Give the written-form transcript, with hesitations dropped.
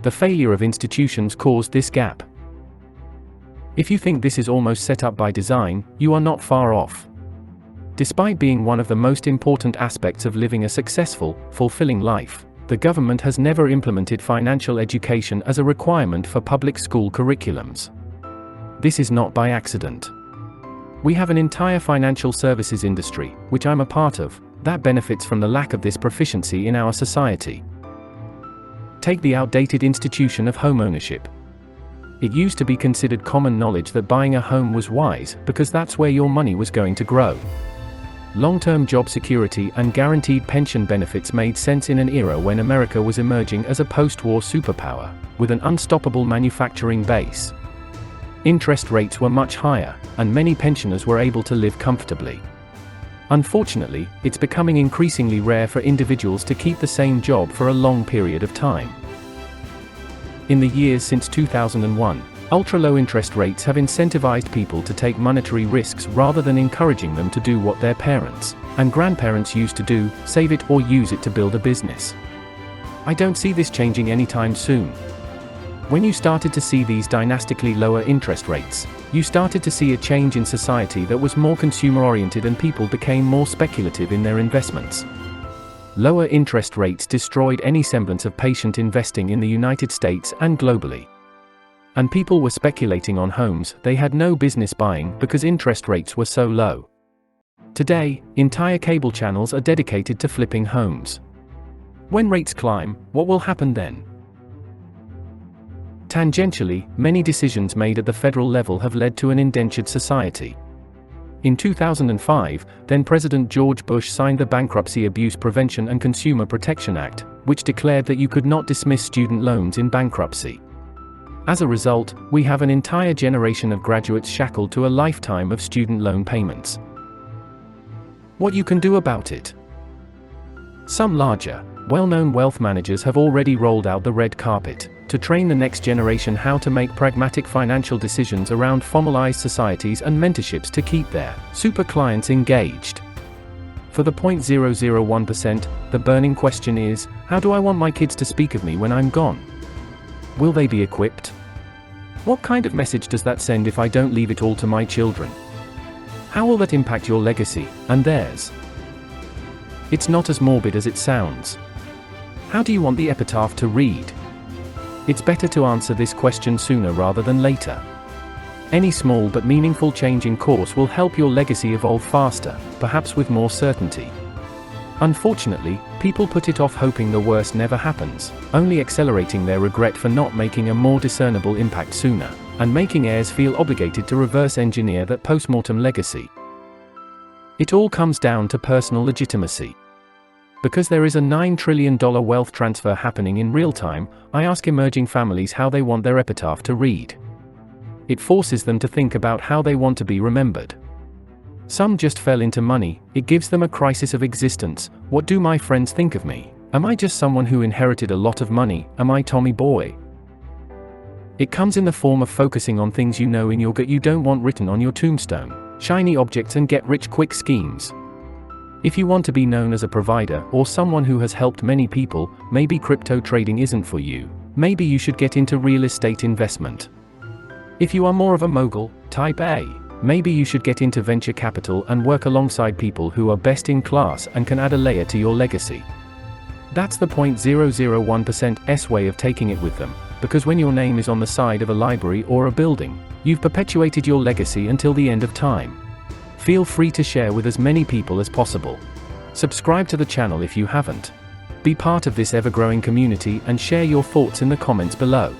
The failure of institutions caused this gap. If you think this is almost set up by design, you are not far off. Despite being one of the most important aspects of living a successful, fulfilling life, the government has never implemented financial education as a requirement for public school curriculums. This is not by accident. We have an entire financial services industry, which I'm a part of, that benefits from the lack of this proficiency in our society. Take the outdated institution of homeownership. It used to be considered common knowledge that buying a home was wise because that's where your money was going to grow. Long-term job security and guaranteed pension benefits made sense in an era when America was emerging as a post-war superpower, with an unstoppable manufacturing base. Interest rates were much higher, and many pensioners were able to live comfortably. Unfortunately, it's becoming increasingly rare for individuals to keep the same job for a long period of time. In the years since 2001, ultra-low interest rates have incentivized people to take monetary risks rather than encouraging them to do what their parents and grandparents used to do, save it or use it to build a business. I don't see this changing anytime soon. When you started to see these dynastically lower interest rates, you started to see a change in society that was more consumer-oriented and people became more speculative in their investments. Lower interest rates destroyed any semblance of patient investing in the United States and globally. And people were speculating on homes they had no business buying because interest rates were so low. Today, entire cable channels are dedicated to flipping homes. When rates climb, what will happen then? Tangentially, many decisions made at the federal level have led to an indentured society. In 2005, then-President George Bush signed the Bankruptcy Abuse Prevention and Consumer Protection Act, which declared that you could not dismiss student loans in bankruptcy. As a result, we have an entire generation of graduates shackled to a lifetime of student loan payments. What you can do about it? Some larger, well-known wealth managers have already rolled out the red carpet to train the next generation how to make pragmatic financial decisions around formalized societies and mentorships to keep their super clients engaged. For the 0.001%, the burning question is, how do I want my kids to speak of me when I'm gone? Will they be equipped? What kind of message does that send if I don't leave it all to my children? How will that impact your legacy, and theirs? It's not as morbid as it sounds. How do you want the epitaph to read? It's better to answer this question sooner rather than later. Any small but meaningful change in course will help your legacy evolve faster, perhaps with more certainty. Unfortunately, people put it off hoping the worst never happens, only accelerating their regret for not making a more discernible impact sooner, and making heirs feel obligated to reverse engineer that post-mortem legacy. It all comes down to personal legitimacy. Because there is a $9 trillion wealth transfer happening in real time, I ask emerging families how they want their epitaph to read. It forces them to think about how they want to be remembered. Some just fell into money, it gives them a crisis of existence. What do my friends think of me? Am I just someone who inherited a lot of money? Am I Tommy Boy? It comes in the form of focusing on things you know in your gut you don't want written on your tombstone, shiny objects and get-rich-quick schemes. If you want to be known as a provider or someone who has helped many people, maybe crypto trading isn't for you. Maybe you should get into real estate investment. If you are more of a mogul, type A, maybe you should get into venture capital and work alongside people who are best in class and can add a layer to your legacy. That's the 0.001%'s way of taking it with them, because when your name is on the side of a library or a building, you've perpetuated your legacy until the end of time. Feel free to share with as many people as possible. Subscribe to the channel if you haven't. Be part of this ever-growing community and share your thoughts in the comments below.